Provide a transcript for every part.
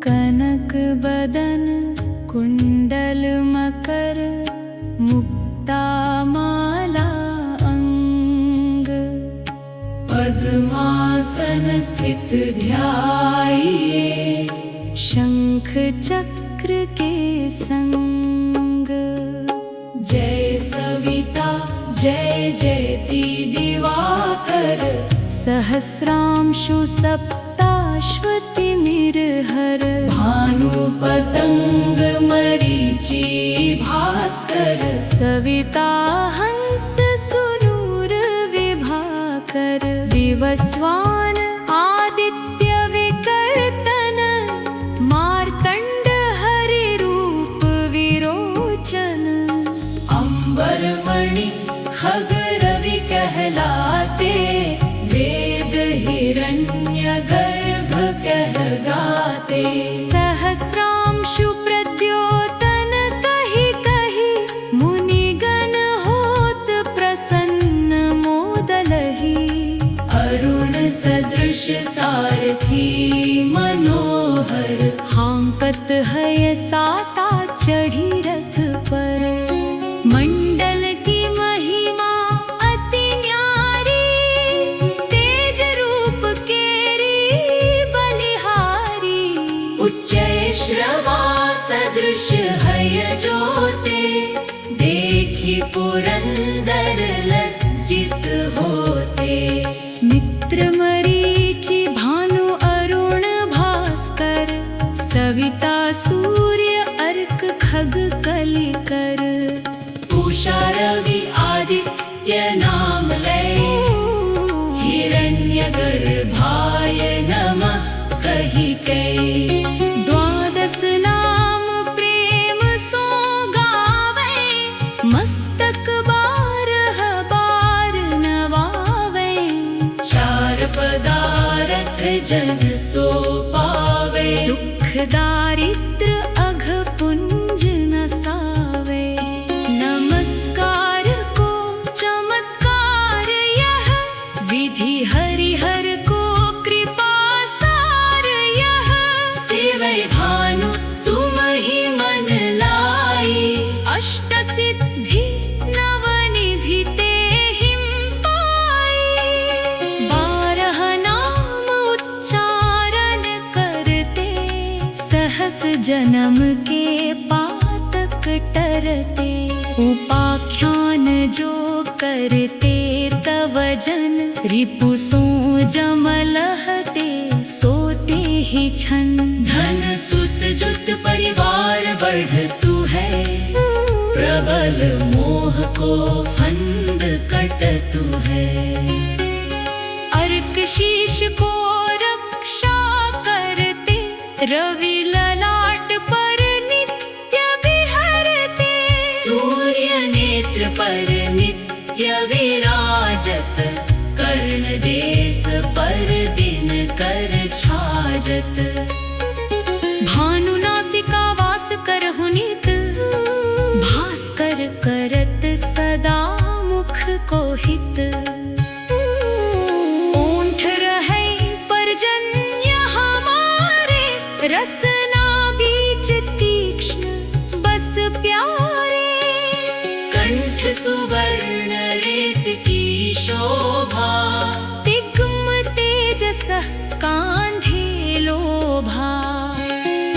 कनक बदन कुंडल मकर मुक्ता माला अंग, पद्मासन स्थित ध्याये शंख चक्र के संग। जय सविता जय जयति दिवाकर, सहस्रांशु सप्ताश्वति निर्हर। भानु पतंग मरीचि भास्कर, सविता हंस सुरूर विभाकर। विवस्वान आदित्य विकर्तन, मार्तंड हरि रूप विरोचन। अंबरमणि खग रवि कहलाते, वेद हिरण्य गर्भ कहगाते। सहस्रांशु प्रद्योतन कहि कहि, मुनिगण होत प्रसन्न मोदलहि। अरुण सदृश सारथी मनोहर, हांकत है साता चढ़ी रथ पर। मंडल की महिमा अति न्यारी, तेज रूप केरी बलिहारी। उच्चै श्रवा सदृश है जोते, देखी पुरंदर लज्जित होते। मित्र मरीचि भानु अरुण भास्कर, सविता सूर्य अर्क खग कलिकर। उषा रवि आदित्य नाम लय, हिरण्य गर्भाय नमः कहि कै। द्वादश नाम प्रेम सो गावै, मस्तक बारह बार नवावै। चार पदारथ जन सो पावै, दुख दारिद्र अघ पुंज नसावे। नमस्कार को चमत्कार यह, विधि हरिहर को कृपा सार यह। सेवै भानु तुम ही मन लाई, अष्ट सिद्धि नवनिधि तेहिं पाई। 12 नाम उच्चारण करते, सहस जन्म के पातक टरते। उपाख्यान जो करते तव जन, रिपु सो जम लहते सोते ही छन। धन सुत जुत परिवार बढ़तु है, प्रबल मोह को फंद कटतु है। अर्क शीश को रक्षा करते, रवि ललाट पर नित्य विहरते। सूर्य नेत्र पर नित्य विराजत, कर्ण देश पर दिन कर छाजत। भानु नासिका वास करहु नित, भास्कर करत सदा मुख को हित। ओंठ रहै पर्जन्य हमारे, रसना बीच तीक्ष्ण बस प्यारे। कंठ सुवर्ण रेत की शोभा, तिग्म तेजस कांधे लोभा।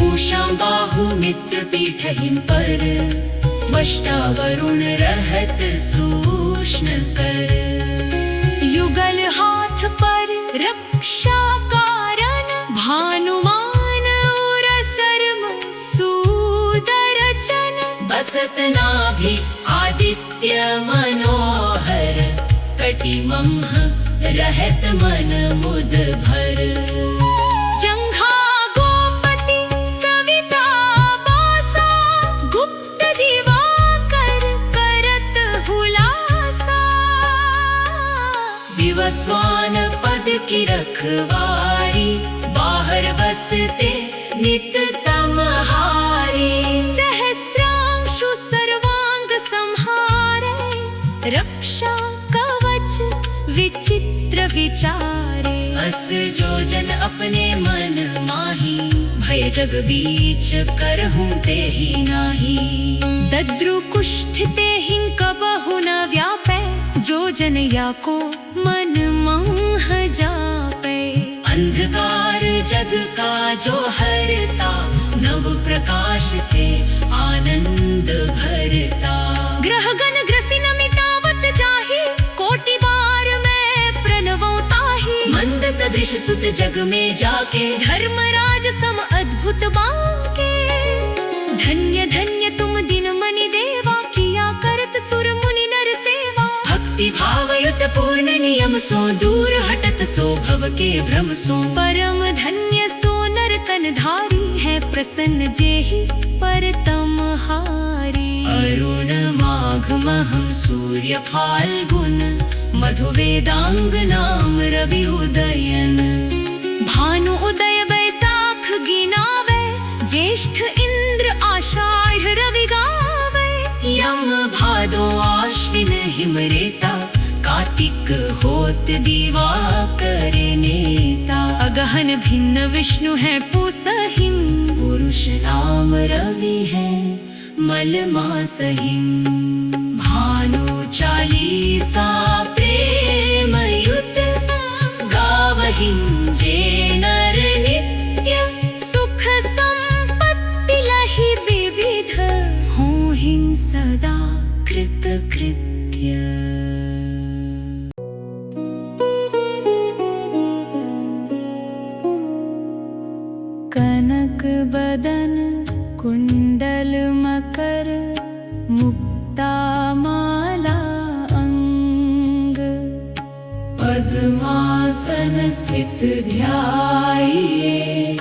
उषा बाहु मित्र पीठहिं पर, वष्टा वरुण रहत सूक्ष्म कर। युगल हाथ पर रक्षा कारण, भानुमान उर सर्म सुदर्शन। बसत नाभि आदित्य मनोहर, कटिमंह रहत मन मुद भर। जंघा गोपति सविता बासा, गुप्त दिवाकर करत हुलासा। विवस्वान पद की रखवारी, बाहर बसते नित तमहारे। सहस्रांशु सर्वांग संहारे, रक्षा कवच विचित्र विचारे। अस जो जन अपने मन माही, भय जग बीच करहूं ते ही नाही। दद्रु कुष्ठ ते हिं कबहु न व्यापै, जो जन या को मन मोह जापै। अंधकार जग का जो हरता, नव प्रकाश से आनंद भरता। ग्रह गण ग्रसी न मिटावत जाहि, कोटि बार मैं प्रणवों ताहि। मंद सदृश सुत जग में जाके, धर्मराज सम अद्भुत बांके। धन्य धन्य तुम दिन मनि देवा, किया करत सुर मुनि नर सेवा। भक्ति भावयुत पूर्ण नियम सो, दूर हटत सो भव के भ्रम सो। परम धन्य सो नर तन धारी, है प्रसन्न जेहि परतम हारी। अरुण माघ महम सूर्य फाल्गुन, मधु वेदांग नाम रवि उदयन। भानु उदय बैसाख गिनावे, ज्येष्ठ इंद्र आषाढ़ रवि गावे। यम भादो आश्विन हिमरेता, कार्तिक होत दिवाकर नेता। अगहन भिन्न विष्णु है पूसहिं, पुरुष नाम रवि है मल मासहिं। भानु चालीसा प्रेम युत, गावहिं जे नर नित्य। सुख संपत्ति लहि विविध, होहिं सदा कृत कृत्य। कनक बदन कुंडल मकर, मुक्ता माला अंग। पद्मासन स्थित ध्याये,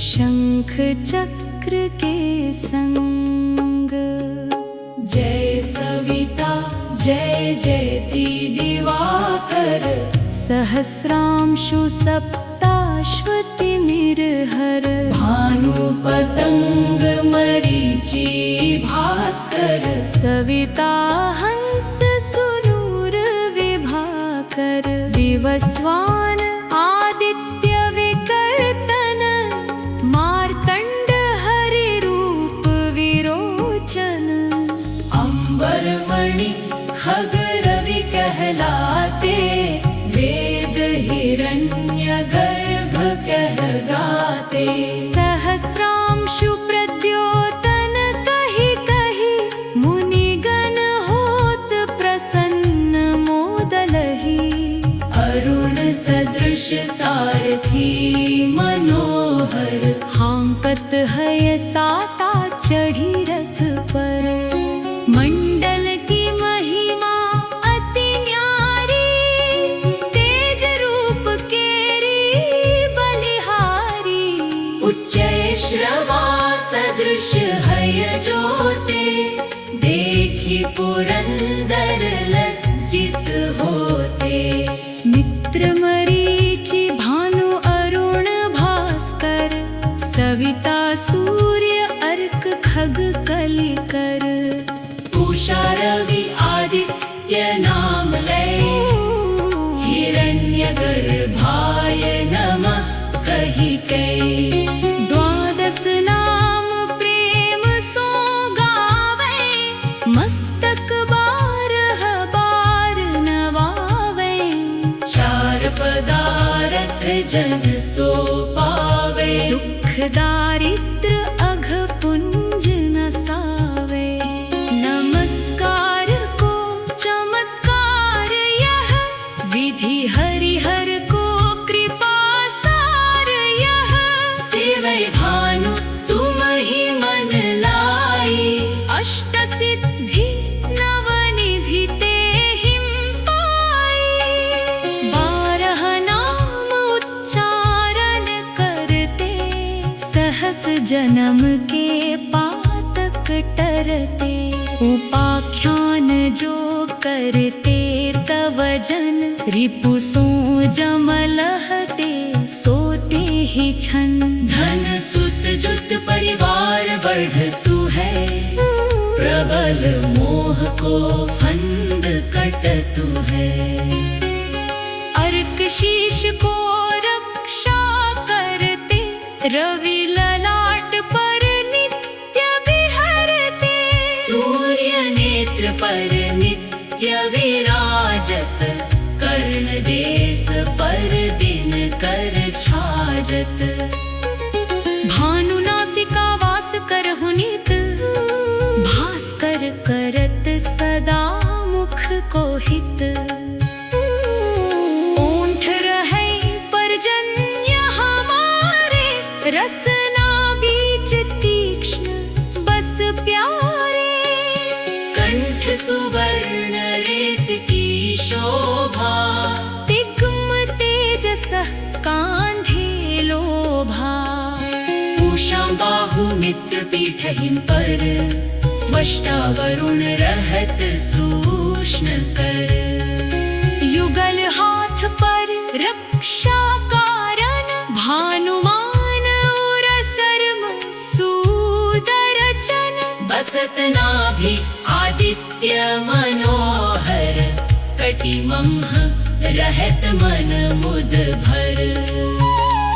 शंख चक्र के संग। जय सविता जय जयति दिवाकर, सहस्रांशु सप्ताश्वति निर्हर। भानु पतंग मरीचि भास्कर, सविता हंस सुनूर विभाकर। विवस्वान आदित्य विकर्तन, मार्तंड हरि रूप विरोचन। अंबर मणि खग रवि कहलाते, वेद हिरण्य गर्भ कहगाते। सहस्रांशु प्रद्योतन कहि कहि, मुनिगण होत प्रसन्न मोदलहि। अरुण सदृश सारथी मनोहर, हांकत है साता चढ़ी रथ पर। मंडल की महिमा अति न्यारी, तेज रूप केरी बलिहारी। उच्चै श्रवा सदृश है जोते, देखी पुरंदर लज्जित होते। मित्र मरीचि भानु अरुण भास्कर, सविता सूर्य अर्क खग कलिकर। पूषा रवि आदित्य नाम लय, हिरण्य गर्भाय नमः कहि कै। द्वादश नाम प्रेम सो गावै, मस्तक बारह बार नवावै। चार पदारथ जन सो पावे, दुख दारिद्र अघ पुंज नसावे। नमस्कार को चमत्कार यह, विधि हरिहर को कृपा सार यह। सेवै भानु तुम ही मन लाई, अष्ट सिद्धि नव निधि तेहिं पाई। 12 नाम उच्चारण करते, सहस जन्म के पातक टरते। उपाख्यान जो करते तव जन, रिपु सो जमलहते सोते ही छन। धन सुत जुट परिवार बढ़तु है, प्रबल मोह को फंद कटतु है। अर्क शीश को रक्षा करते, रवि ललाट पर नित्य विहरते। सूर्य नेत्र पर नित्य विराजत, कर्ण देश पर दिन कर छाजत। भानुनासिका वास करहु नित, भास्कर करत सदा मुख को हित। ओंठ रहे पर्जन्य हमारे, रसना बीच तीक्ष्ण बस प्यारे। कंठ सुवर्ण रेत की शोभा, तिग्म तेजस कांधे लोभा। पूषा बाहु मित्र पीठ हिम पर, वष्टा वरुण रहत सूक्ष्म कर। युगल हाथ पर रक्षा कारण, भानुमान उर सर्म सुदर्शन। बसत नाभि आदित्य मनोहर, कटिमंह रहत मन मुद भर।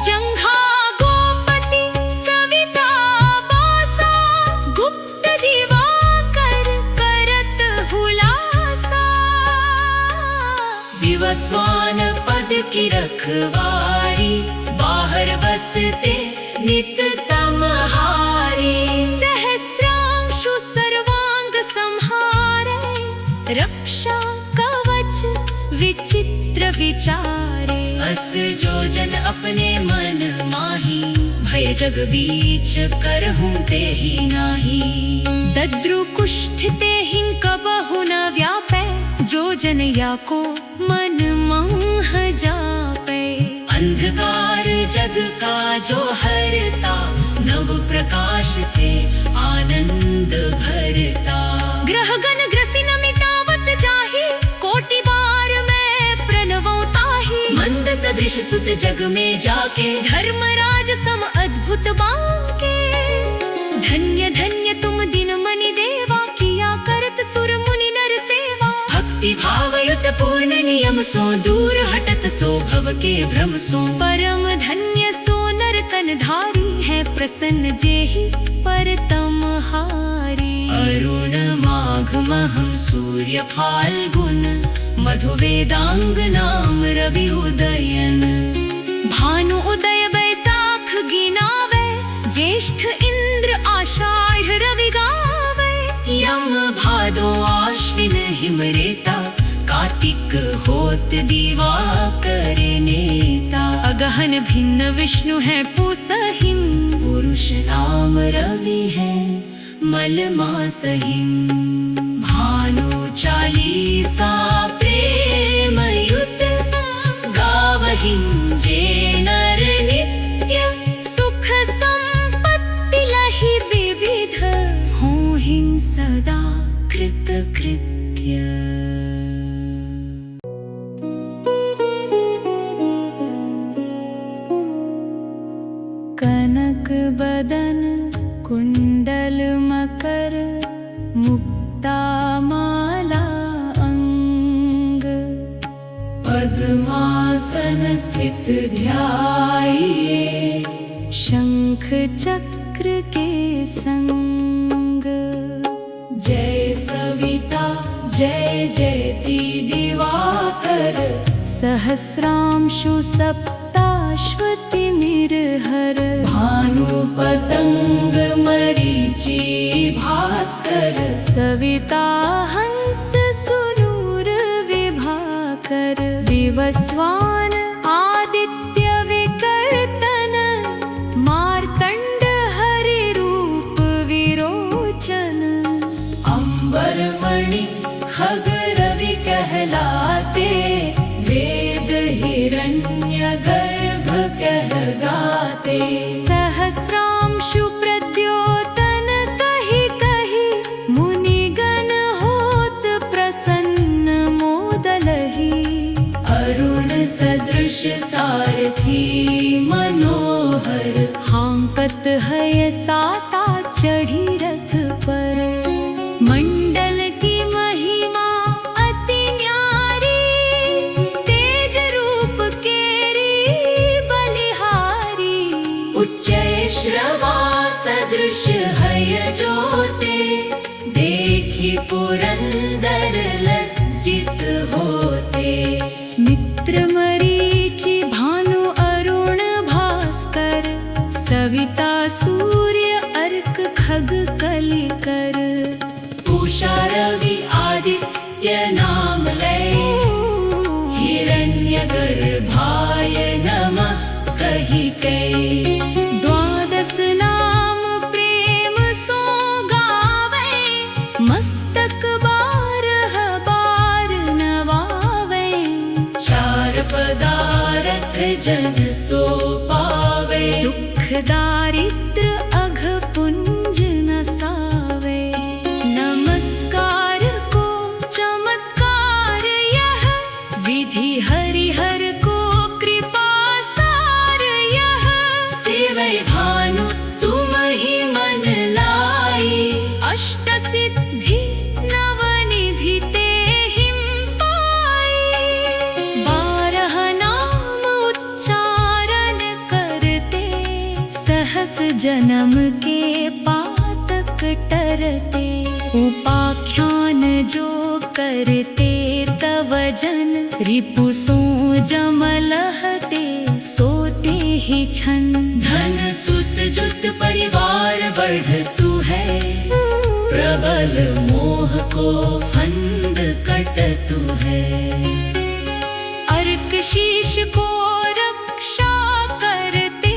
जंघा गोपति सविता बासा, गुप्त दिवाकर करत हुलासा। विवस्वान पद की रखवारी, बाहर बसते नित तमहारी। सहस्रांशु सर्वांग संहारे, रक्षा कवच विचित्र विचारे। अस जो जन अपने मन माही, भय जग बीच करहूं ते ही नाही। दद्रु कुष्ठ ते हिं कबहु न व्यापै, जो जन या को मन माह जापै। अंधकार जग का जो हरता, नव प्रकाश से आनंद भरता। ग्रह गण ग्रसी न मिटावत जाहि, कोटि बार मैं प्रणवों ताहि। मंद सदृश सुत जग में जाके, धर्मराज सम अद्भुत बांके। धन्य धन्य तुम दिन मनि देवा, किया करत सुर मुनि नर सेवा। भक्ति भावयुत पूर्ण नियम सो, दूर हटत सो भव के भ्रम सो। परम धन्य सो नर तन धारी, है प्रसन्न जेहि परतम हारी। अरुण माघ महम सूर्य फाल्गुन, मधु वेदांग नाम रवि उदयन। भानु उदय बैसाख गिनावे, ज्येष्ठ इंद्र आषाढ़ रवि गावे। यम भादो आश्विन हिमरेता, कार्तिक होत दिवाकर नेता। अगहन भिन्न विष्णु है पूसहिम, पुरुष नाम रवि है मल मासहिम। भानु चालीसा प्रेम युत, गावहिं जे नर नित्य। सुख संपत्ति लहि विविध, होहिं सदा कृत कृत्य। कनक बदन कुंडल मकर, मुक्ता माला अंग। पद्मासन स्थित ध्याये, शंख चक्र के संग। जय सविता जय जयति दिवाकर, सहस्रांशु सप्ताश्वति निर्हर। भानु पतंग मरीचि भास्कर, सविता हंस सुनूर विभाकर। विवस्वान आदित्य विकर्तन, मार्तंड हरि रूप विरोचन। अंबर मणि खग रवि कहलाते, वेद हिरण्य गर्भ कहगाते। सहस्रांशु प्रद्योतन कहि कहि, मुनिगण होत प्रसन्न मोदलहि। अरुण सदृश सारथी मनोहर, हांकत घूमत है साता चढ़ी रथ पर। मंडल की महिमा अति न्यारी, तेज रूप केरी बलिहारी। उच्चै श्रवा सदृश है जोते, देखी पुरंदर लज्जित होते। मित्र मरीचि भानु अरुण भास्कर, सविता सूर्य अर्क खग कलिकर। उषा रवि आदित्य नाम लय, हिरण्य गर्भाय नमः कहि कै। द्वादश नाम प्रेम सो गावै, मस्तक बारह बार नवावै। चार पदारथ जन सो पावै, दुख दारिद्र अघ पुंज नसावै। नमस्कार को चमत्कार यह, विधि हरिहर को कृपा सार यह। सेवै भानु तुम ही मन लाई, अष्ट सिद्धि नव निधि तेहिं पाई। 12 नाम उच्चारण करते, सहस जन्म के पातक टरते। उपाख्यान जो करते तव जन, रिपु सो जम लहते सोते ही छन। धन सुत जुत परिवार बढ़तु है, प्रबल मोह को फंद कटतु है। अर्क शीश को रक्षा करते,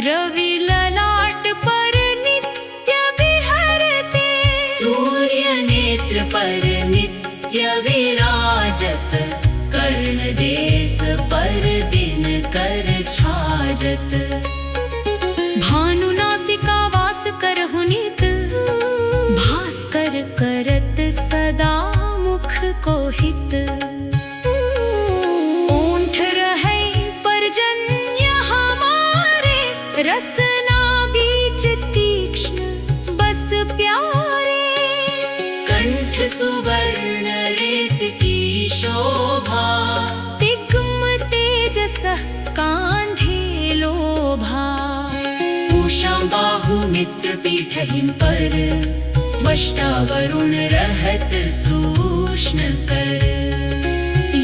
रवि ललाट पर नित्य विहरते। सूर्य नेत्र पर नित्य विराजत, कर्ण देश पर दिन कर छाजत। भानु नासिका वास करहु नित, भास्कर करत सदा मुख को हित। ओंठ रहै पर्जन्य हमारे, रसना बीच तीक्ष्ण बस प्यारे। कंठ सुवर्ण रेत की शोभा, तिग्म तेजस कांधे लोभा। उषा बाहु मित्र पीठहिं पर, वष्टा वरुण रहत सूक्ष्म कर।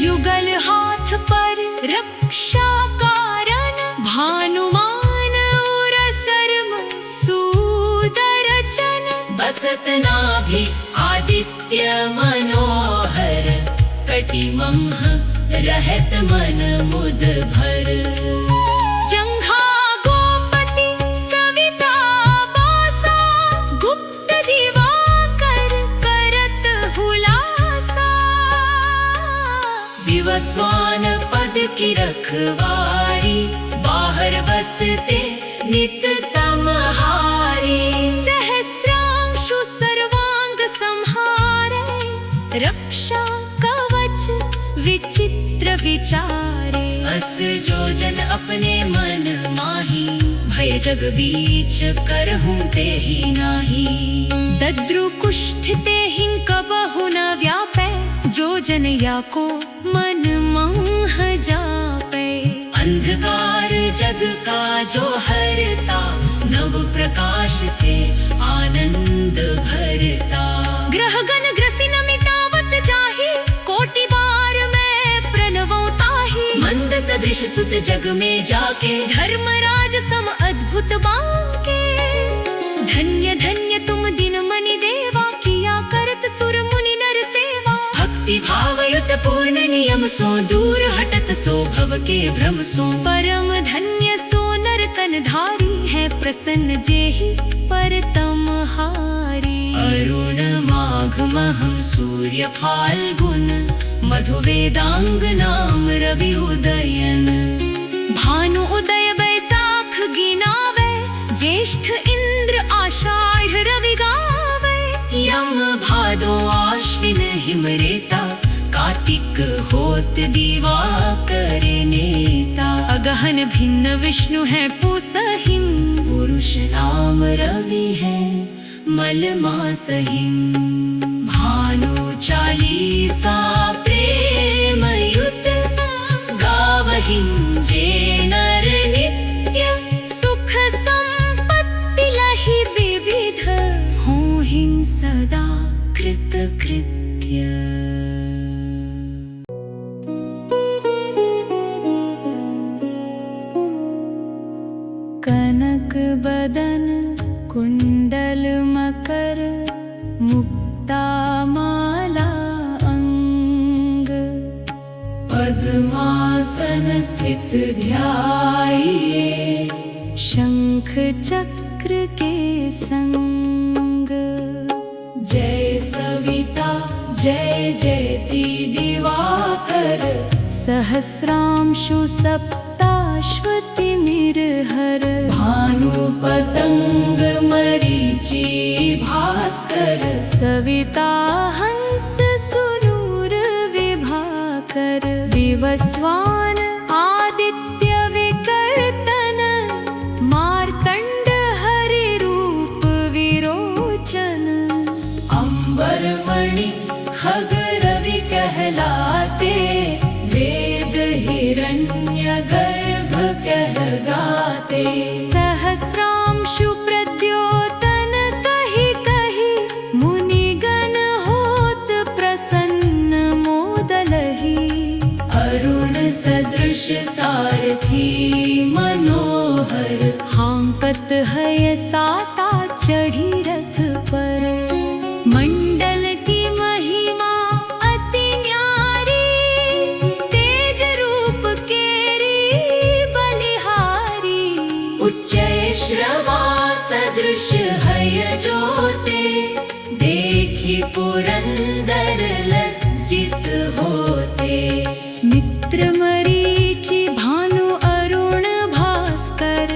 युगल हाथ पर रक्षा कारण, भानुमान उर सर्म सुदर्शन। बसत नाभि आदित्य मनोहर, कटिमंह रहत मन मुद भर। जंघा गोपति सविता बासा, गुप्त दिवाकर करत हुलासा। विवस्वान पद की रखवारी, बाहर बसते नित तमहारी। सहस्रांशु सर्वांग संहारे, रक्षा कवच विचित्र विचारे। अस जो जन अपने मन माही, भय जग बीच करहूं तेहि नाही। दद्रु कुष्ठ तेहिं कबहु न व्यापै, जो जन या को मन मोह जापै। अंधकार जग का जो हरता, नव प्रकाश से आनंद भरता। ग्रह गण ग्रसिन मिटावत जाहि, कोटि बार मैं प्रणवों ताहि। मंद सदृश सुत जग में जाके, धर्मराज सम अद्भुत बांके। धन्य धन्य तुम दिन मनि देवा, किया करत सुर मुनि नर सेवा। भक्ति भावयुत पूर्ण नियम सो, दूर हटत सो भव के भ्रम सो। परम धन्य सो नर तन धारी, है प्रसन्न जेहि परतम हारी। अरुण माघ महम सूर्य फाल्गुन, मधु वेदांग नाम रवि उदयन। भानु उदय बैसाख गिनावे, ज्येष्ठ इंद्र आषाढ़ रवि गावे। यम भादो आश्विन हिमरेता, कार्तिक होत दिवाकर नेता। अगहन भिन्न विष्णु है पूसहिं, पुरुष मलमासहिं भानु चालीसा प्रेमयुत गावहिं जे नर नित्य सुख संपत्ति लहि विविध होहिं सदा कृतकृत्य। कनक बदन कुंडल मकर मुक्ता माला अंग पद्मासन स्थित ध्याये शंख चक्र के संग। जय सविता जय जयति दिवाकर सहस्रांशु सप्ताश्वति निर्हर भानु पतंग मरीचि भास्कर सविता हंस सुनूर विभाकर विवस्वान आदित्य विकर्तन मार्तंड हरि रूप विरोचन। अंबरमणि खग रवि कहलाते वेद हिरण्य गर्भ कहगाते। सहस्रांशु प्रद्योतन कहि कहि मुनिगण होत प्रसन्न मोदलहि। अरुण सदृश सारथी मनोहर हांकत है साता चढ़ी रथ पर। मंडल की महिमा अति न्यारी तेज रूप केरी बलिहारी। उच्चय श्रवा सदृश है जोते देखी पुरंदर लज्जित होते। मित्र मरीचि भानु अरुण भास्कर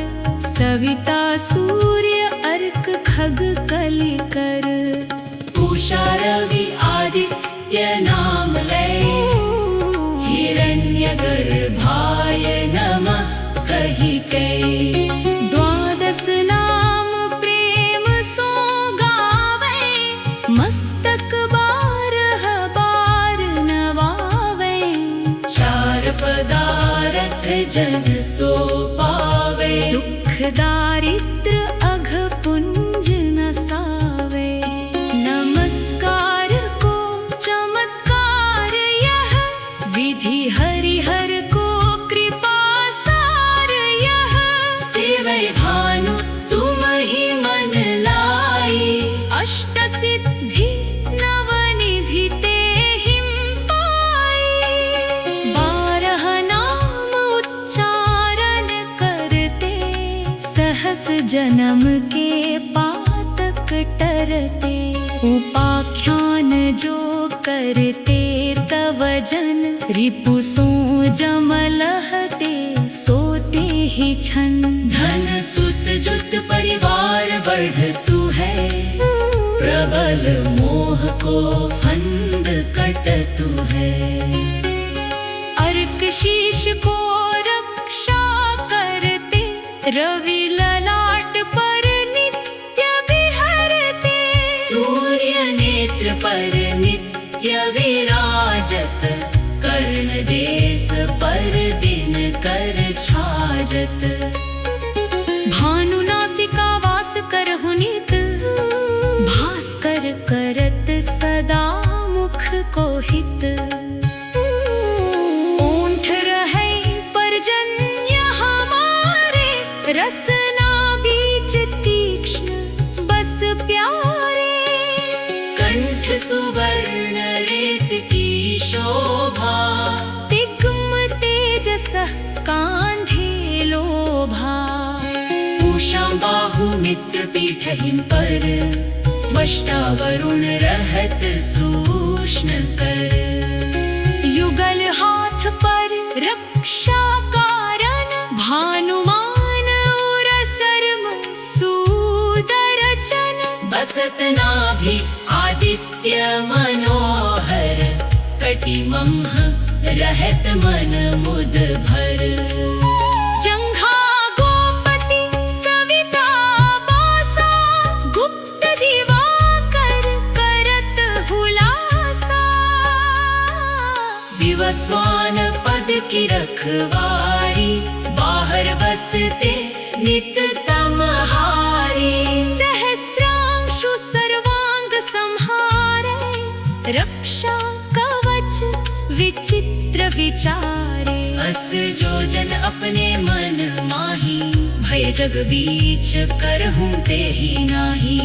सविता सूर्य अर्क खग कलिकर। उषा रवि आदित्य नाम लय हिरण्य गर्भाय नमः कहि कै। द्वादश नाम प्रेम सो गावै मस्तक बारह बार नवावै। चार पदारथ जन सो पावै दुख दारिद्र अघ पुंज नसावै। नमस्कार को चमत्कार यह विधि हरिहर को कृपा सार यह। सेवै भानु तुम ही मन लाई अष्ट सिद्धि नवनिधि तेहिं पाई। 12 नाम उच्चारण करते सहस जन्म के पातक टरते। उपाख्यान जो करते तव जन रिपु सो जम लहते सोते ही छन। धन सुत जुत परिवार बढ़तु है प्रबल मोह को फंद कटतु है। अर्क शीश को रक्षा करते रवि ललाट पर नित्य विहरते। सूर्य नेत्र पर नित्य विराजत कर्ण देश पर दिन कर छाजत। भानु नासिका वास करहु नित भास्कर करत सदा मुख को हित। ओंठ रहै पर्जन्य हमारे रसना बीच तीक्ष्ण बस प्यारे। कंठ सुवर्ण रेत की शोभा तिग्म तेजस कांधे लोभा। उषा बाहु मित्र पीठहिं पर वष्टा वरुण रहत सूक्ष्म कर। युगल हाथ पर रक्षा कारण भानुमान उर सर्म सूदरचन। बसत नाभि आदित्य मनोहर कटिमंह रहत मन मुद भर। जंघा गोपति सविता बासा गुप्त दिवा की रखवारी, बाहर बसते नित तमहारी। सहस्रांशु सर्वांग संहारे, रक्षा कवच विचित्र विचारे। अस जो जन अपने मन माही, भय जग बीच करहूं ते ही नाही।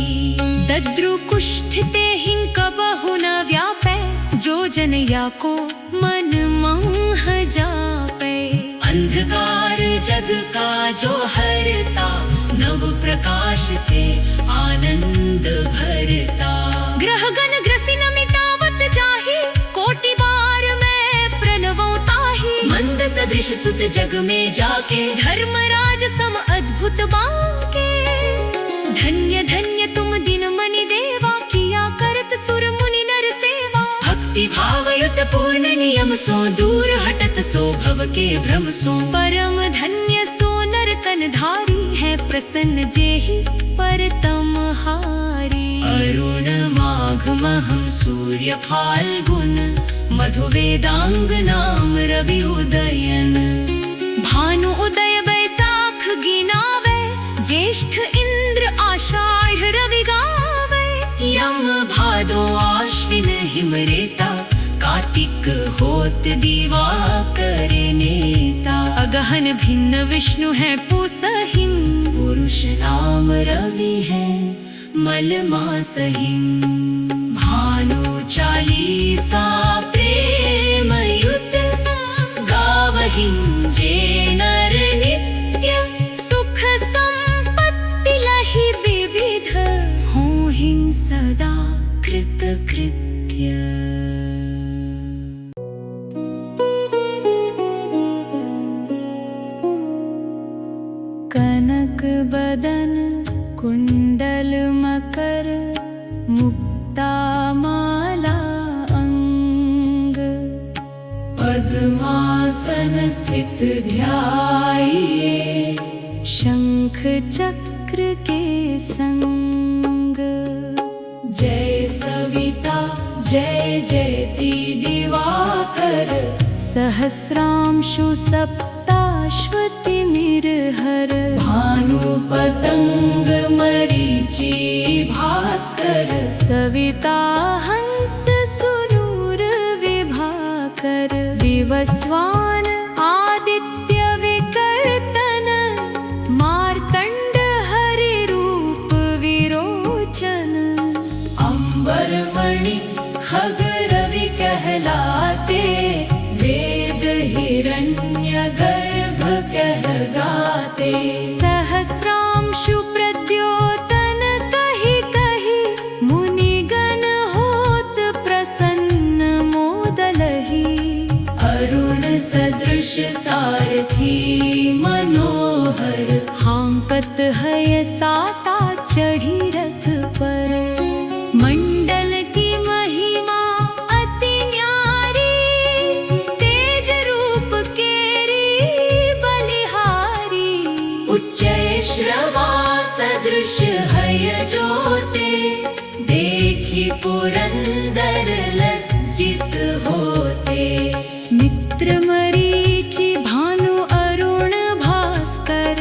दद्रु कुष्ठ ते हिं कबहु न व्यापै, जो जन या को मन मोह जापै। अंधकार जग का जो हरता, नव प्रकाश से आनंद भरता। ग्रह गण ग्रसिन मिटावत जाहि, कोटि बार मैं प्रणवों ताहि। मंद सदृश सुत जग में जाके, धर्मराज सम अद्भुत बांके। धन्य धन्य तुम दिन मनि देवा, किया करत सुर मुनि नर सेवा। भक्ति भाव युत पूर्ण नियम सो, दूर हटत सो भव के भ्रम सो। परम धन्य सो नर तन धारी, है प्रसन्न जेहि परतम हारी। अरुण माघ महम सूर्य फाल्गुन, मधु वेदांग नाम रवि उदयन। भानु उदय बैसाख गिनावे, ज्येष्ठ इंद्र आषाढ़ रवि गावे। यम भादो आश्विन हिमरेता, कार्तिक होत दिवाकर नेता। अगहन भिन्न विष्णु है पूसहिं, पुरुष नाम रवि है मल मासहिं। भानु चालीसा प्रेम युत, गावहिं जे नर नित्य। सुख संपत्ति लहि विविध, होहिं सदा कृत कृत्य। कनक बदन कुंडल मकर, मुक्ता माला अंग। पद्मासन स्थित ध्याये, शंख चक्र के संग। जय सविता जय जयति दिवाकर, सहस्रांशु सप्ताश्वति निर्हर। भानु पतंग मरीचि भास्कर, सविता हंस सुरूर विभाकर। विवस्वान आदित्य विकर्तन, मार्तंड हरि रूप विरोचन। अंबर मणि खग रवि कहलाते, वेद हिरण्य गर्भ कहगाते। सहस्रांशु प्रद्योतन कहि कहि, मुनिगण होत प्रसन्न मोदलहि। अरुण सदृश सारथी मनोहर, हांकत है साता चढ़ी रथ पर। मंडल की महिमा अति न्यारी, तेज रूप केरी बलिहारी। उच्चै श्रवा सदृश है जोते, देखी पुरंदर लज्जित होते। मित्र मरीचि भानु अरुण भास्कर,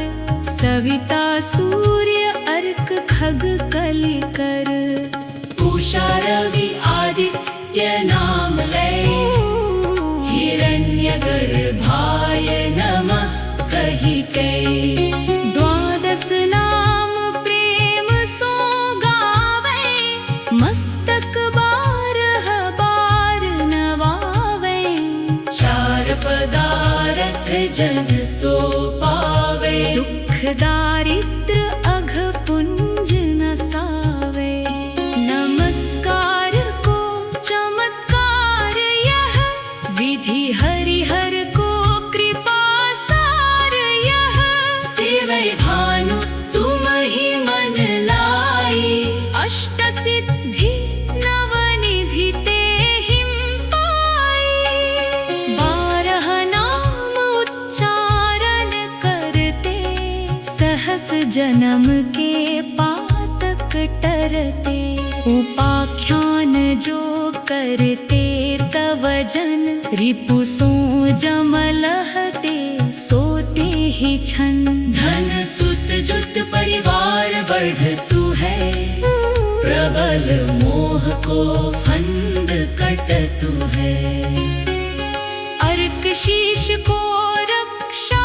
सविता सूर्य अर्क खग कलिकर। उषा रवि आदित्य नाम लय, हिरण्य गर्भाय नमः कहि कै। द्वादश नाम प्रेम सो गावै, मस्तक बारह बार नवावै। चार पदारथ जन सो पावै, दुख दारिद्र अघ पुंज नसावै। नमस्कार को चमत्कार यह, विधि हरिहर को कृपा सार यह। सेवै भानु तुम ही मन लाई, अष्ट सिद्धि नव निधि ते हिम पाई। 12 नाम उच्चारण करते, सहस जन्म के पातक टरते। उपाख्यान जो करते तव जन, रिपु सो जम लहते सोते ही छन। धन सुत जुत परिवार बढ़तु है, प्रबल मोह को फंद कटतु है। अर्क शीश को रक्षा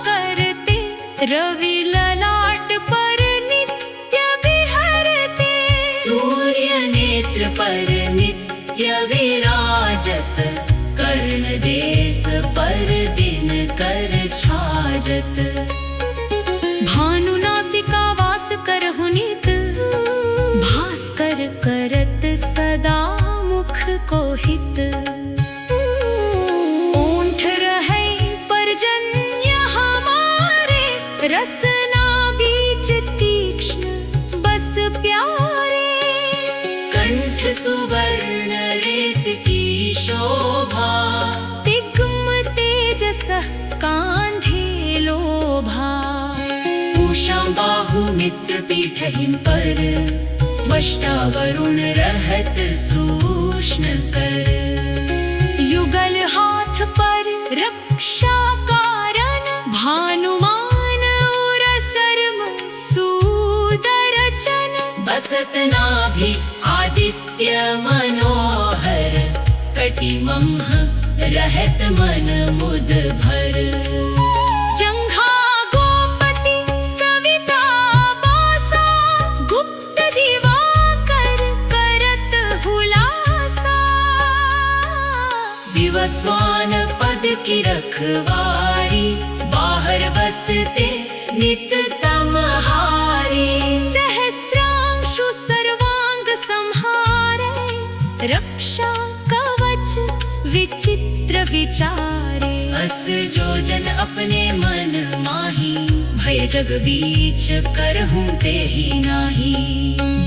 करते, रवि ललाट पर नित्य विहरते। सूर्य नेत्र पर नित्य विराजत, कर्ण देश पर दिन कर छाजत। भानु नासिका वास करहु नित, भास्कर करत सदा मुख को हित। ओंठ रहे पर्जन्य हमारे, रसना बीच तीक्ष्ण बस प्यारे। कंठ सुवर्ण रेत की शोभा, तिग्म तेजस कांधे लोभा। पूषा बाहु मित्र पीठ हिम पर, वष्टा वरुण रहत सूक्ष्म कर। युगल हाथ पर रक्षा कारण, भानुमान उर सर्म सुदर्शन। बसत नाभि आदित्य मनोहर, कटिमंह रहत मन मुद भर। जंघा गोपति सविता बासा, गुप्त दिवाकर करत हुलासा। विवस्वान पद की रखवारी, बाहर बसते नित तमहारे। सहस्रांशु सर्वांग संहारे, रक्षा कवच विचित्र विचारे। अस जो जन अपने मन माही, भय जग बीच करहूं ते ही नाही।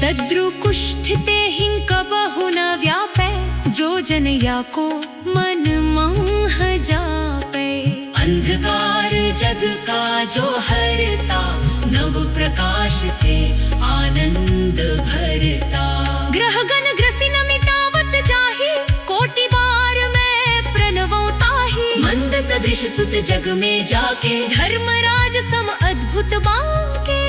दद्रु कुष्ठ ते हिं कबहु न व्यापै, जो जन या को मन मोह जापै। अंधकार जग का जो हरता, नव प्रकाश से आनंद भरता। ग्रह गण ग्रसिन मिटावत जाहि, कोटि बार मैं प्रणवों ताहि। मंद सदृश सुत जग में जाके, धर्मराज सम अद्भुत बांके।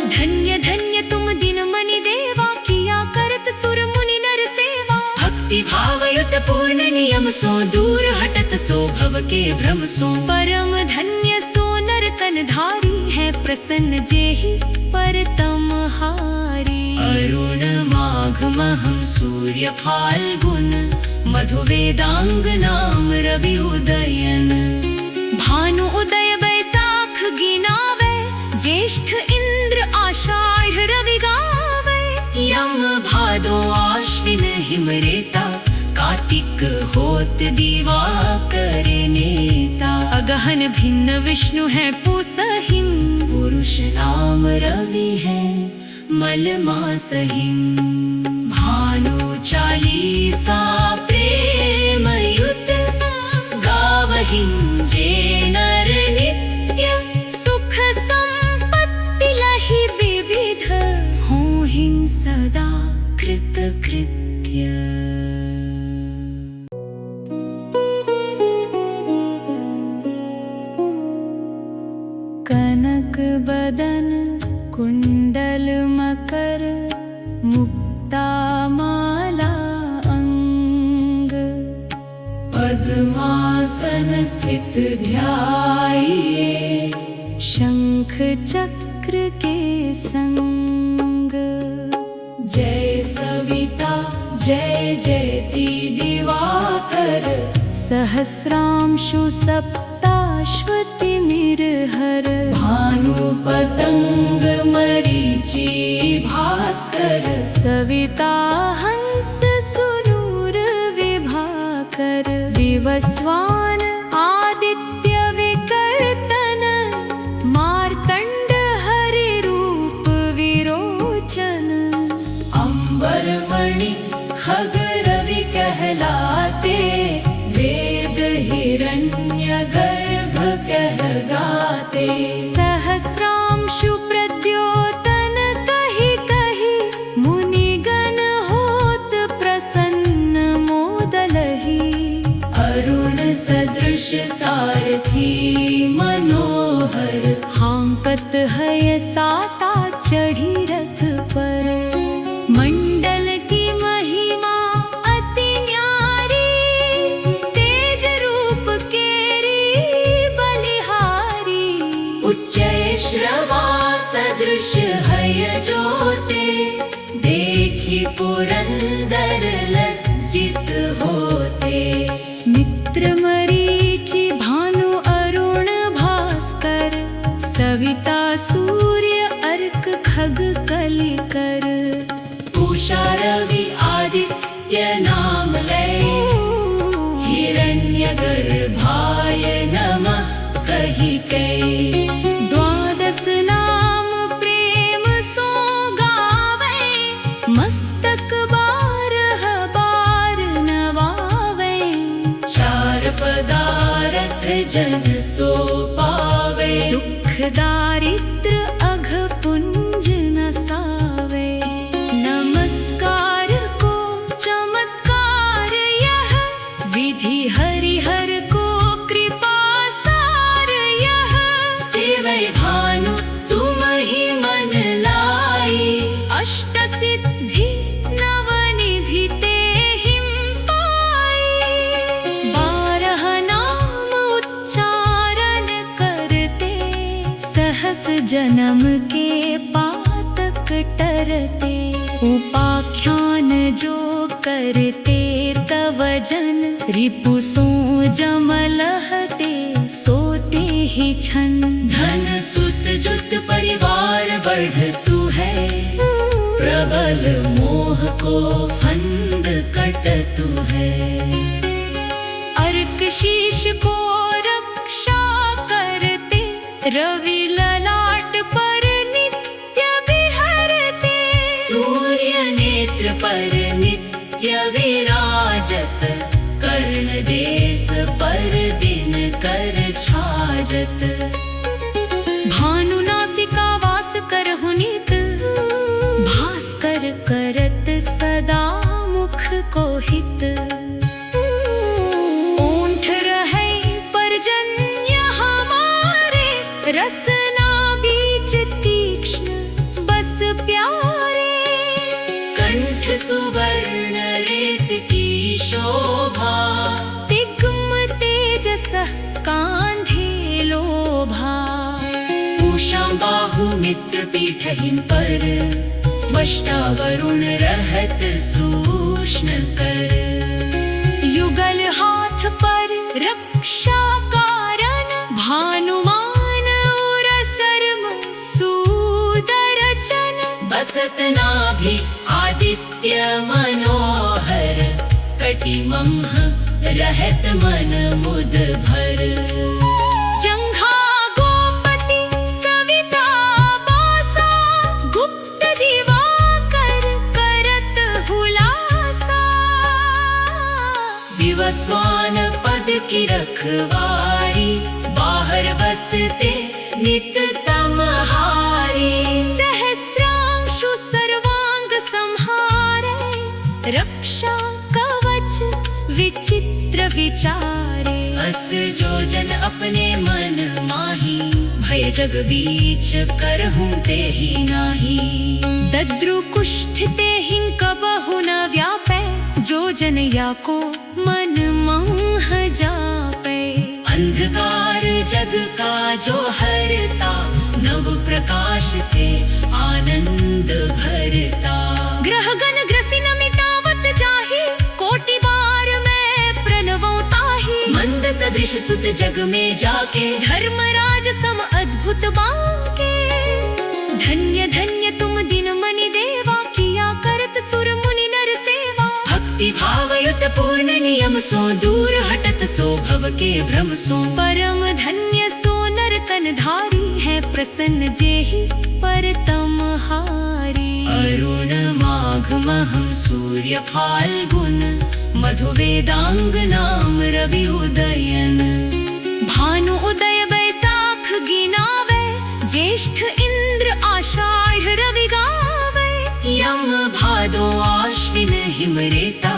धन्य धन्य तुम दिन मनि देवा, किया करत सुर मुनि नर सेवा। भक्ति भाव युत पूर्ण नियम सो, दूर हटत सो भव के भ्रम सो। परम धन्य सो नर तन धारी, है प्रसन्न जेहि परतम हारी। अरुण माघ महम सूर्य फाल्गुन, मधु वेदांग नाम रवि उदयन। भानु उदय बैसाख गिनावे, ज्येष्ठ इंद्र आषाढ़ रवि गावे। यम भादो आश्विन हिमरेता, कार्तिक होत दिवाकर नेता। अगहन भिन्न विष्णु है पूसहिं, पुरुष नाम रवि है मल मासहिं। भानु चालीसा प्रेम युत, गावहिं जे नर नित्य। सुख संपत्ति लहि विविध, होहिं सदा कृत कृत्य। कनक बदन कुंडल मकर, मुक्ता माला अंग। पद्मासन स्थित ध्याये, शंख चक्र के संग। जय सविता जय जयति दिवाकर, सहस्रांशु सप्ताश्वति निर्हर। भानु पतंग मरीचि भास्कर, सविता हंस सुरूर विभाकर। विवस्वान आदित्य विकर्तन, मार्तंड हरि रूप विरोचन। अंबर मणि खग रवि कहलाते, वेद हिरण्य गर्भ कहगाते। सहस्रांशु प्रद्योतन कहि कहि, मुनिगण होत सैन्य साता चढ़ी रथ पर। मंडल की महिमा अति न्यारी, तेज रूप केरी बलिहारी। उच्चै श्रवा सदृश हय जोते, देखी पुरंदर लज्जित होते। मित्र मरीचि भानु अरुण भास्कर, सविता सूर्य अर्क खग कलिकर। उषा रवि आदित्य नाम लय, हिरण्य गर्भाय नमः कहि कै। द्वादश नाम प्रेम सो गावै, मस्तक बारह बार नवावै। चार पदारथ जन सो पावै, दुख दारिद्र अघ पुंज नसावे। नमस्कार को चमत्कार यह, विधि हरिहर को कृपा सार यह। सेवै भानु तुम ही मन लाई, अष्ट सिद्धि नवनिधि तेहिं पाई। 12 नाम उच्चारण करते, सहस जन्म के पातक टरते। उपाख्यान जो करते तव जन, रिपु सो जम लहते सोते ही छन। धन सुत जुत परिवार बढ़तु है, प्रबल मोह को फंद कटतु है। अर्क शीश को रक्षा करते, रवि ललाट पर नित्य विहरते। सूर्य नेत्र पर नित्य विराजत, कर्ण देश पर दिन कर छाजत। भानु नासिका वास करहु नित, भास्कर करत सदा मुख को हित। ओंठ रहै पर्जन्य हमारे, रसना बीच तीक्ष्ण बस प्यारे। कंठ सुवर्ण रेत की शोभा, तिग्म तेजस कांधे लोभा। उषा बाहु मित्र पीठहिं पर, वष्टा वरुण रहत सूक्ष्म कर। युगल हाथ पर रक्षा कारण, भानुमान उर सर्म सुदर्शन। बसत नाभि आदित्य मनोहर, कटिमंह रहत मन मुद भर। जंघा गोपति सविता बासा, गुप्त दिवाकर करत हुलासा। विवस्वान पद की रखवारी, बाहर बसते नित तमहारी। सहस्रांशु सर्वांग संहारे, रक्षा कवच विचित्र विचारे। अस जो जन अपने मन माही, भय जग बीच करहूं तेहि नाही। दद्रु कुष्ठ तेहिं कबहु न व्यापै, जो जन या को मन मोह जापै। अंधकार जग का जो हरता, नव प्रकाश से आनंद भरता। ग्रह गण ग्रसिन मिटावत जाहि, कोटि बार मैं प्रणवों ताहि। मंद सदृश सुत जग में जाके, धर्मराज सम अद्भुत बांके। धन्य धन्य तुम दिन मनि देवा, किया करत सुर मुनि नर सेवा। भक्ति भावयुत पूर्ण नियम सो, दूर हटत सो भव के भ्रम सो। परम धन्य सो नर तन धारी, है प्रसन्न जेहि परतम हारी। अरुण माघ महम सूर्य फाल्गुन, मधु वेदांग नाम रवि उदयन। भानु उदय बैसाख गिनावे, ज्येष्ठ इंद्र आषाढ़ रवि गावे। यम भादो आश्विन हिमरेता,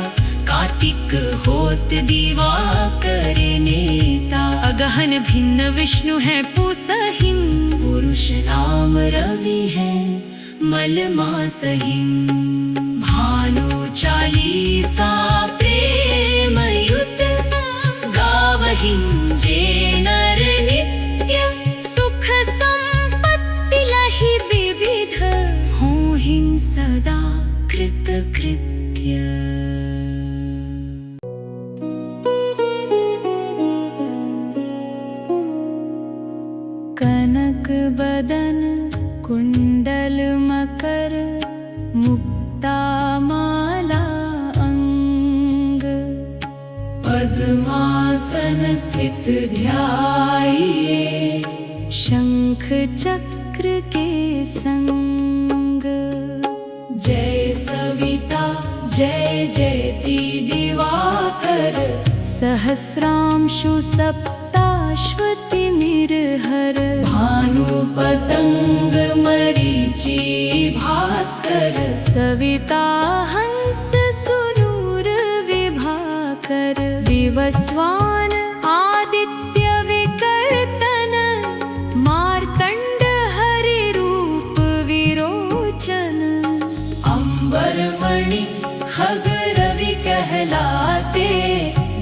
कार्तिक होत दिवाकर नेता। अगहन भिन्न विष्णु है पूसहिं, पुरुष नाम रवि है मलमासहिं। भानु चालीसा प्रेम युत, गावहिं जे नर नित्य। सुख संपत्ति लहि विविध, होहिं सदा कृतकृत्य। कनक बदन कुंडल मकर, मुक्ता माला अंग। पद्मासन स्थित ध्याइए, शंख चक्र के संग। जय सविता जय जयति दिवाकर, सहस्रांशु सप्ताश्वति निर्हर। भानु पतंग मरीचि भास्कर, सविता हंस सुरूर विभाकर। विवस्वान आदित्य विकर्तन, मार्तंड हरि रूप विरोचन। अंबरमणि खग रवि कहलाते,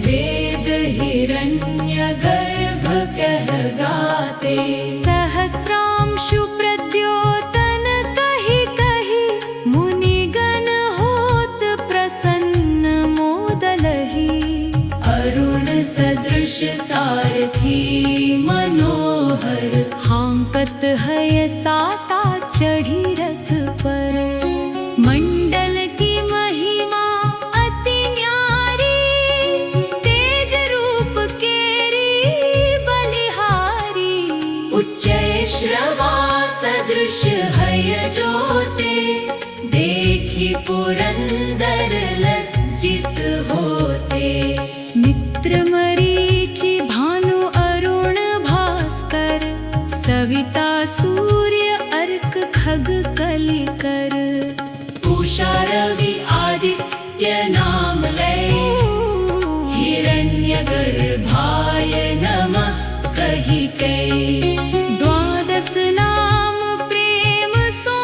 वेद हिरण्य गर्भ कहगाते। सहस्रांशु प्रद्योतन कहि कहि, मुनिगण होत प्रसन्न मोदलहि। अरुण सदृश सारथी मनोहर, हांकत है साता चढ़ी रथ पर। मंडल की महिमा अति न्यारी, तेज रूप केरी बलिहारी। उच्चै श्रवा सदृश है जोते, देखी पुरंदर लज्जित होते। मित्र मरीचि भानु अरुण भास्कर, सविता सूर्य अर्क खग कलिकर। उषा रवि आदित्य नाम लय, हिरण्य गर्भाय नमः कहि कै। द्वादश नाम प्रेम सो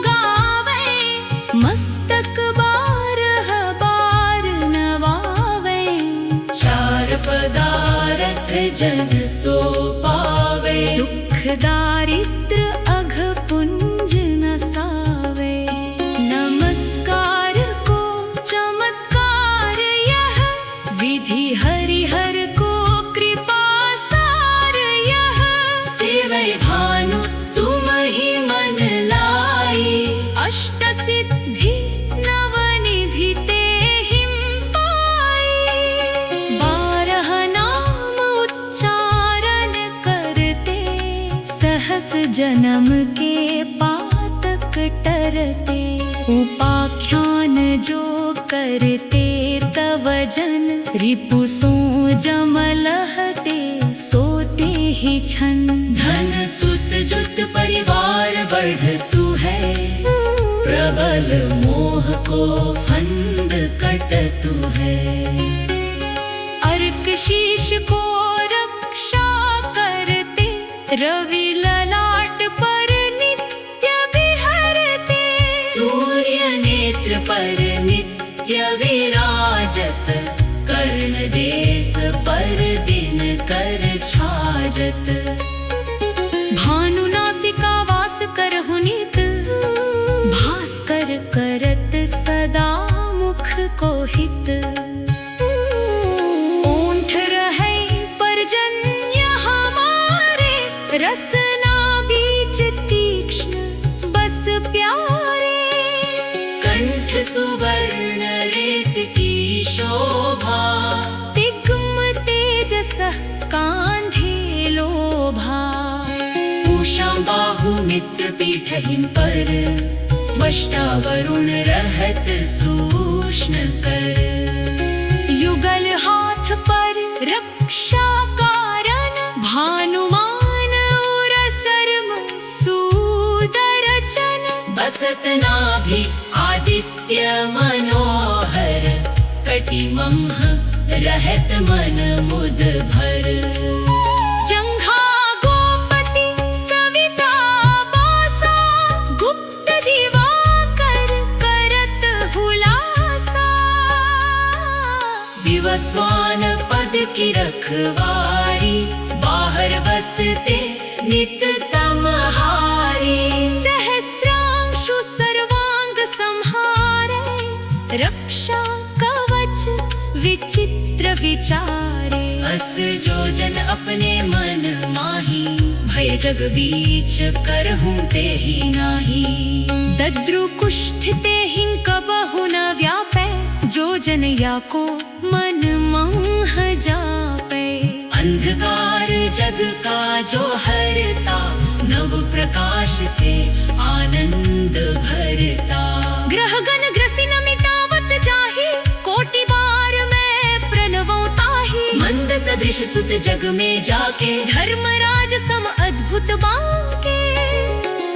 गावै, मस्तक बारह बार नवावै। चार पदारथ जन सो पावै, दुख दारिद्र अघ पुंज नसावे। नमस्कार को चमत्कार यह, विधि हरिहर को कृपा सार यह। सेवै भानु तुम ही मन लाई, अष्ट सिद्धि नवनिधि तेहिं पाई। 12 नाम उच्चारण करते, सहस जन्म के पातक टरते। उपाख्यान जो करते तव जन, रिपु सो जम लहते सोते ही छन। धन सुत जुत परिवार बढ़तु है, प्रबल मोह को फंद कटतु है। अर्क शीश को रक्षा करते, रवि ललाट पर नित्य विहरते। सूर्य नेत्र पर नित्य विराजत, कर्ण देश पर दिन कर छाजत। भानु नासिका वास करहु नित, भास्कर करत सदा मुख को हित। ओंठ रहे पर्जन्य हमारे, रसना बीच तीक्ष्ण बस प्यारे। कंठ सुवर्ण रेत की शोभा, तिग्म तेजस कांधे लोभा। उषा बाहु मित्र पीठहिं पर, वष्टा वरुण रहत सूक्ष्म कर। युगल हाथ पर रक्षा कारण, भानुमान उर सर्म सूदरचन। बसत नाभि आदित्य मनोहर, कटिमंह रहत मन मुद भर। जंघा गोपति सविता बासा, गुप्त दिवाकर करत हुलासा। विवस्वान पद की रखवारी, बाहर बसते नित तमहारी। सहस्रांशु सर्वांग संहारे, रक्षा कवच विचित्र विचारे। अस जो जन अपने मन माही, भय जग बीच करहूं ते ही नाही। दद्रु कुष्ठ ते हिं कबहु न व्यापै, जो जन या को मन मोह जापै। अंधकार जग का जो हरता, नव प्रकाश से आनंद भरता। ग्रहगण ग्रसिन मिटावत जाहि, कोटि बार मैं प्रणवों ताहि। मंद सदृश सुत जग में जाके, धर्मराज सम अद्भुत बांके।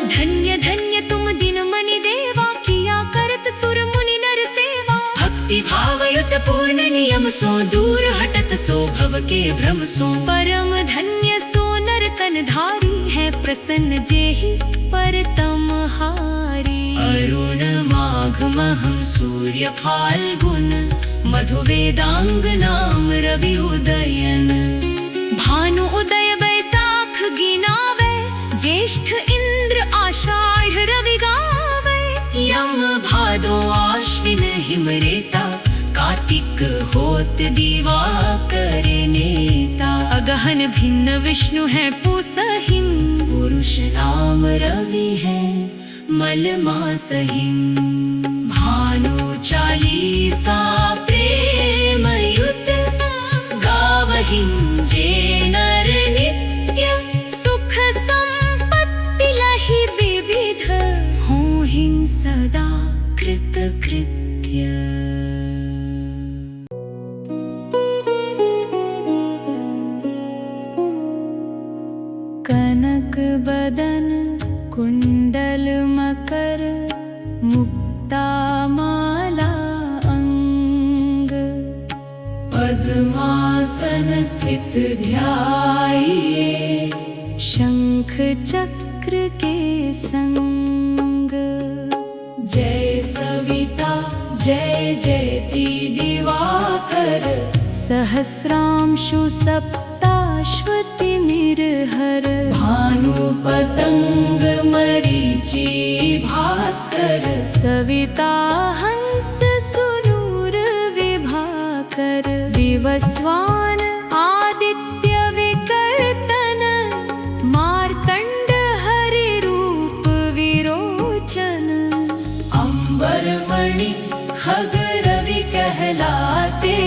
धन्य धन्य तुम दिन मनि देवा, किया करत सुर मुनि नर सेवा। भक्ति भावयुत पूर्ण नियम सो, दूर हटत सो भव के भ्रम सो। परम धन्य सो नर तन धारी, है प्रसन्न जेहि परतम हारी। अरुण माघ महम सूर्य फाल्गुन, मधु वेदांग नाम रवि उदयन। भानु उदय बैसाख गिनावे, ज्येष्ठ इंद्र आषाढ़ रवि गावे। यम भादो आश्विन हिमरेता, कार्तिक होत दिवाकर नेता। अगहन भिन्न विष्णु है पूसहिं, पुरुष नाम रवि है मल मासहिं। भानु चालीसा प्रेम युत, गावहिं जे नर नित्य। सुख संपत्ति लहि विविध, होहिं सदा कृत कृत्य। कनक बदन कुंडल मकर, मुक्ता माला अंग। पद्मासन स्थित ध्याये, शंख चक्र के संग। जय सविता जय जयति दिवाकर, सहस्रांशु सप्ताश्वति निर्हर। भानु पतंग मरीचि भास्कर, सविता हंस सुरूर विभाकर। विवस्वान आदित्य विकर्तन, मार्तंड हरि रूप विरोचन। अंबरमणि खग रवि कहलाते,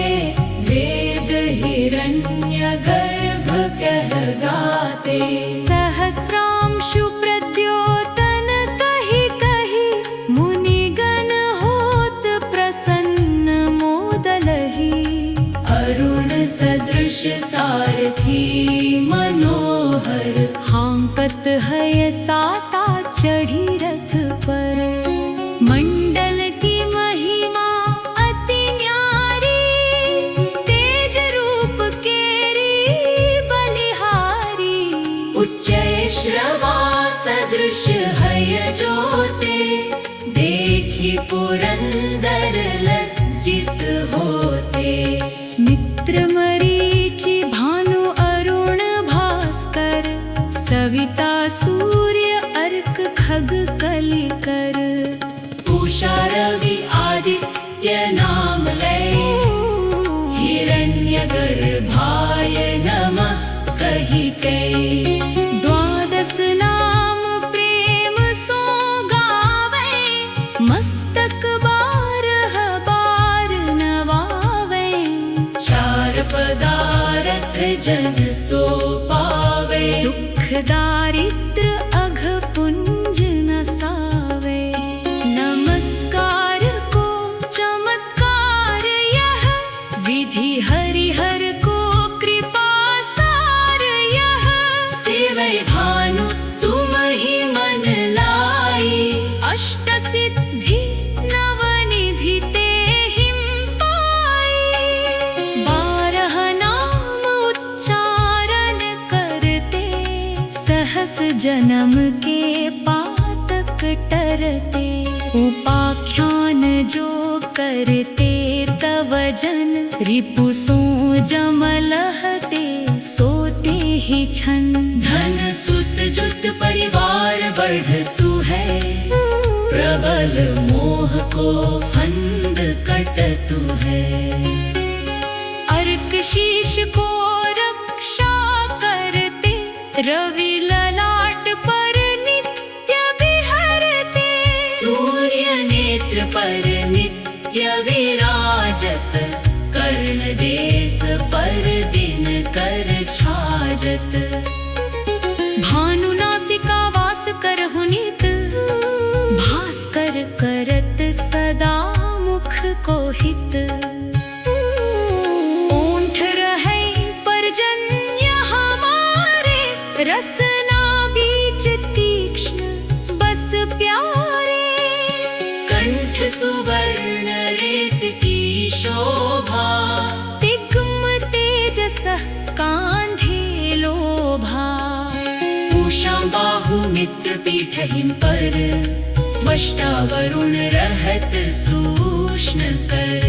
वेद हिरण्य गर्भ कहगाते। सहस्रांशु प्रद्योतन कहि कहि, मुनिगण होत प्रसन्न मोदलहि। अरुण सदृश सारथी मनोहर, हांकत है साता चढ़ी रथ पर। मंडल की महिमा अति न्यारी, तेज रूप केरी बलिहारी। उच्चै श्रवा सदृश है जोते, देखी पुरंदर लज्जित होते। मित्र मरीचि भानु अरुण भास्कर, सविता सूर्य अर्क खग कलिकर। उषा रवि आदित्य नाम लय, हिरण्य गर्भाय नमः कहि कै। द्वादश नाम प्रेम सो गावै, मस्तक बारह बार नवावै। चार पदारथ जन सो पावे, दुख दारिद्र अघ पुंज नसावे। नमस्कार को चमत्कार यह, विधि हरिहर को कृपा सार यह। सेवै भानु तुम ही मन लाई, अष्ट सिद्धि नव निधि ते हिम पाई। टरते। उपाख्यान जो करते तव जन, रिपु सो जम लहते सोते ही छन। धन सुत जुत परिवार बढ़तु है, प्रबल मोह को फंद कटतु है। अर्क शीश को रक्षा करते, रवि ललाट पर नित्य विहरते। सूर्य नेत्र पर नित्य विराजत, कर्ण देश पर दिन कर छाजत। भानुनासिका वास करहु नित, भास्कर करत सदा मुख को हित। ओंठ रहे पर्जन्य हमारे, रसना बीच तीक्ष्ण बस प्यारे। कंठ सुवर्ण रेत की शोभा, तिग्म तेजस कांधे लोभा। उषा बाहु मित्र पीठ हिम पर, वष्टा वरुण रहत सूक्ष्म कर।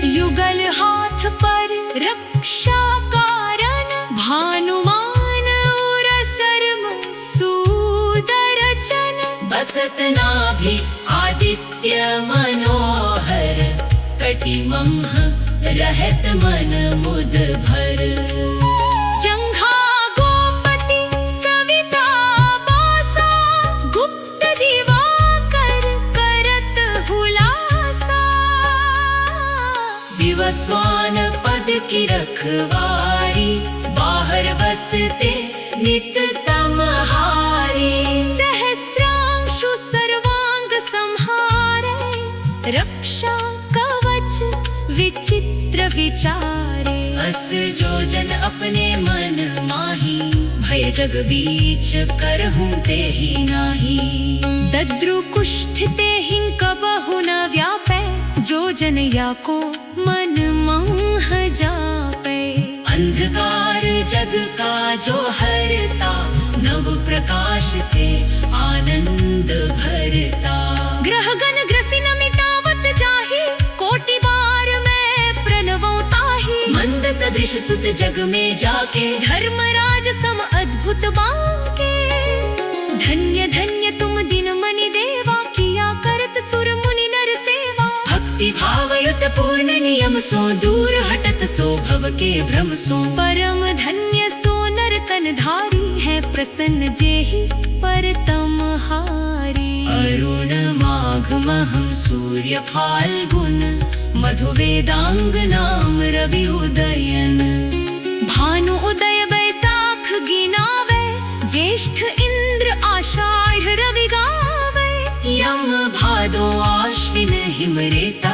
युगल हाथ पर रक्षा कारण, भानुमान उर सर्म सुदर्शन। बसत नाभि आदित्य मनोहर, कटिमंह रहत मन मुद भर। जंघा गोपति सविता बासा, गुप्त दिवाकर करत हुलासा। विवस्वान पद की रखवारी, बाहर बसते नित तमहारी। सहस्रांशु सर्वांग संहारे, रक्षा कवच विचित्र विचारे। अस जो जन अपने मन माही, भय जग बीच करहूं ते ही नाही। दद्रु कुष्ठ ते हिं कबहु न व्यापै, जो जन या को मन मोह जापै। अंधकार जग का जो हरता, नव प्रकाश से आनंद भरता। ग्रह गण ग्रसी न मिटावत जाहि, कोटि बार मैं प्रणवों ताहि। मंद सदृश सुत जग में जाके, धर्मराज सम अद्भुत बांके। धन्य धन्य तुम दिन मनि देवा, किया करत सुर मुनि नर सेवा। भक्ति भावयुत पूर्ण नियम सो, दूर हटत सो भव के भ्रम सो। परम धन्य सो नर तन धारी, है प्रसन्न जेहि परतम हारी। अरुण माघ महम सूर्य फाल्गुन, मधु वेदांग नाम रवि उदयन। भानु उदय बैसाख गिनावे, ज्येष्ठ इंद्र आषाढ़ रवि गावे। यम भादो आश्विन हिमरेता,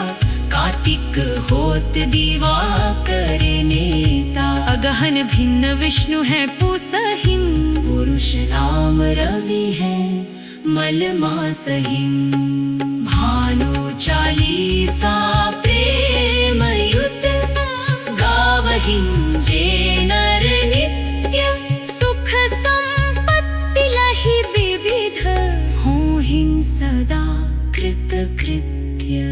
कार्तिक होत दिवाकर नेता। अगहन भिन्न विष्णु है पूसहिं, पुरुष नाम रवि है मल मासहिं। भानु चालीसा प्रेम युत, गावहिं जे नर नित्य। सुख संपत्ति लहि विविध, होहिं सदा कृत कृत्य।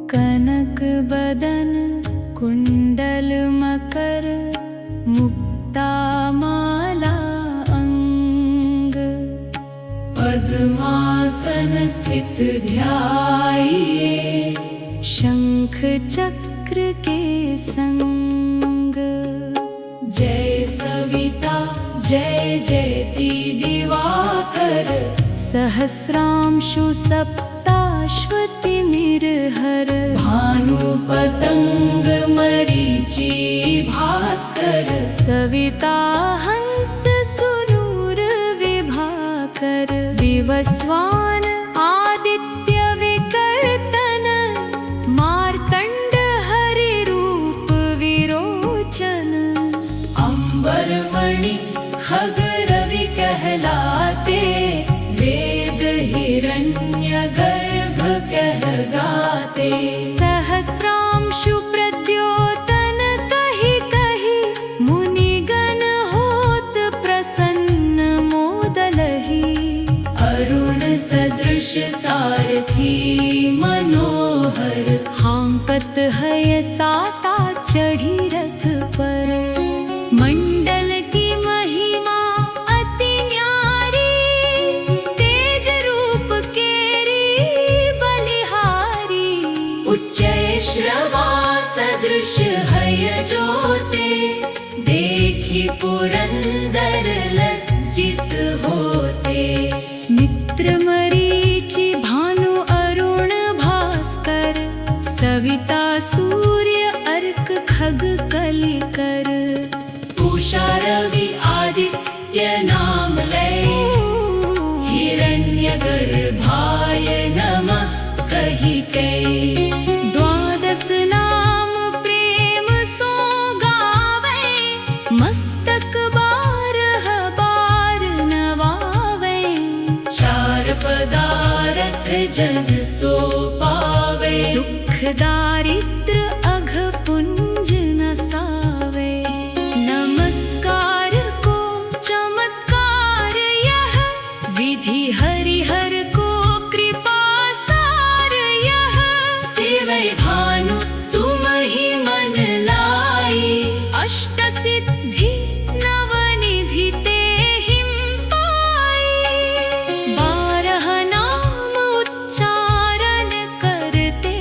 कनक बदन कुंडल मकर, मुक्ता माला अंग। पद्मासन स्थित ध्याये, शंख चक्र के संग। जय सविता जय जयति दिवाकर, सहस्रांशु सप्ताश्वति निर्हर। भानु पतंग मरीचि भास्कर, सविता हंस सुरूर विभाकर। विवस्वान आदित्य विकर्तन, मार्तंड हरि रूप विरोचन। अंबरमणि खग रवि कहलाते, वेद हिरण्य गर्भ कहगाते। सहस्रांशु प्रद्योतन कहि कहि, होवत है साता चढ़ी रथ पर। मंडल की महिमा अति न्यारी, तेज रूप केरी बलिहारी। उच्चै श्रवा सदृश है जोते, देखी पुरंदर लज्जित होते। मित्र मरीचि भानु अरुण भास्कर, सविता सूर्य अर्क खग कलिकर। पूषा रवि आदित्य नाम लय, हिरण्य गर्भाय नमः कहि कै। द्वादश नाम प्रेम सो गावै, मस्तक बारह बार नवावै। चार पदारथ जन सो पावे, दुख दारिद्र अघ पुंज नसावे। नमस्कार को चमत्कार यह, विधि हरिहर को कृपा सार यह। सेवै भानु तुम ही मन लाई, अष्ट सिद्धि नवनिधि तेहिं पाई। 12 नाम उच्चारण करते,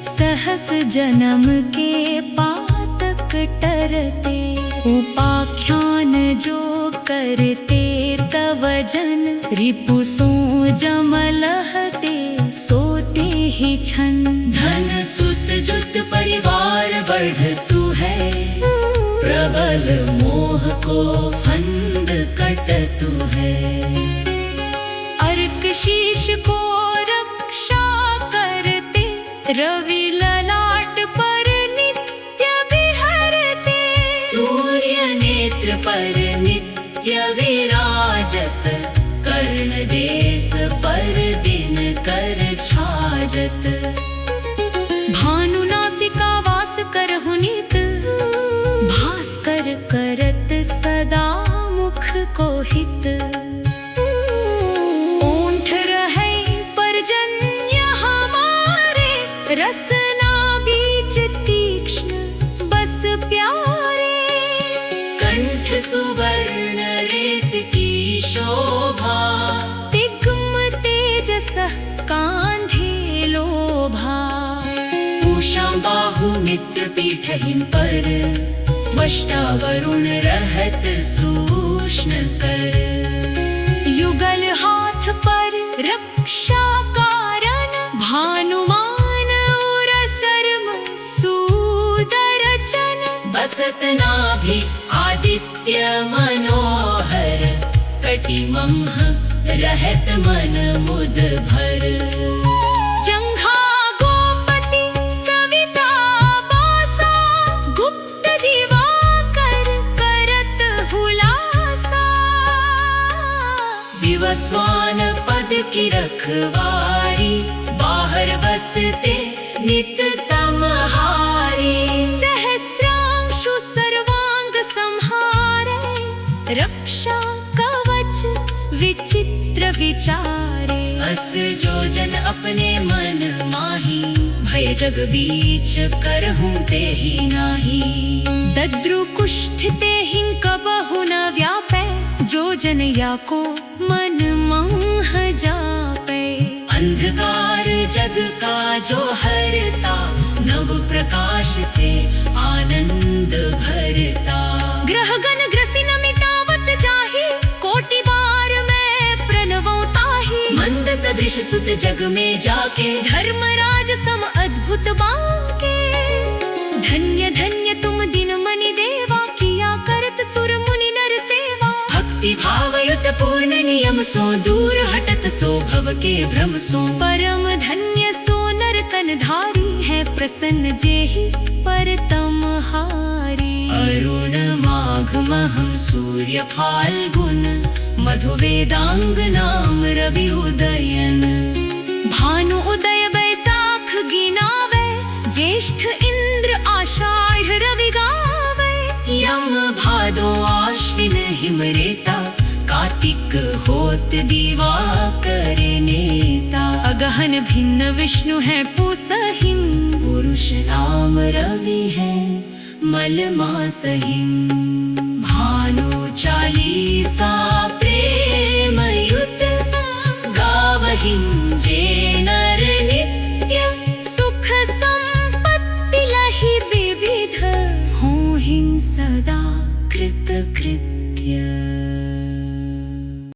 सहस जन्म के पातक टरते। उपाख्यान जो करते तव जन, रिपु सो जम लहते सोते ही छन। धन सुत जुत परिवार बढ़तु है, प्रबल मोह को फंद कटतु है। अर्क शीश को रक्षा करते, रवि ललाट पर नित्य विहरते। सूर्य नेत्र पर नित्य विराजत, कर्ण देश पर दिन कर छाजत। भानु नासिका वास करहु नित, भास्कर करत सदा मुख को हित। ओंठ रहे पर्जन्य हमारे, रसना बीच तीक्ष्ण बस प्यारे। कंठ सुवर्ण रेत की शोभा, तिग्म तेजस कांधे लोभा। पूषा बाहु मित्र पीठहिं पर, वष्टा वरुण रहत सूक्ष्म कर। युगल हाथ पर रक्षा कारण, भानुमान उर सर्म सुदर्शन। बसत नाभि आदित्य मनोहर, कटिमंह रहत मन मुद भर। जंघा गोपति सविता बासा, गुप्त दिवाकर करत हुलासा। विवस्वान पद की रखवारी, बाहर बसते नित तमहारी। सहस्रांशु सर्वांग संहारे, रक्षा कवच विचित्र विचारे। अस जो जन अपने मन माही, भय जग बीच करहूं तेहि नाही। दद्रु कुष्ठ तेहिं कबहु न व्यापै, जो जन या को मन मोह जापै। अंधकार जग का जो हरता, नव प्रकाश से आनंद भरता। ग्रह गण ग्रसी न मिटावत जाहि, कोटि बार मैं प्रणवों ताहि। मंद सदृश सुत जग में जाके, धर्मराज सम अद्भुत बांके। धन्य धन्य तुम दिन मनि देवा, किया करत सुर मुनि नर सेवा। भक्ति भावयुत पूर्ण नियम सो, दूर हटत सो भव के भ्रम सो। परम धन्य सो नर तन धारी, है प्रसन्न जेहि परतम हारी। अरुण माघ महम सूर्य फाल्गुन, मधु वेदांग नाम रवि उदयन। भानु उदय बैसाख गिनावे, ज्येष्ठ इंद्र आषाढ़ रवि गावे। यम भादो आश्विन हिमरेता, कार्तिक होत दिवाकर नेता। अगहन भिन्न विष्णु है पूसहिं, पुरुष नाम रवि है मलमासहिं भानु चालीसा प्रेम युत गावहिं जे नर नित्य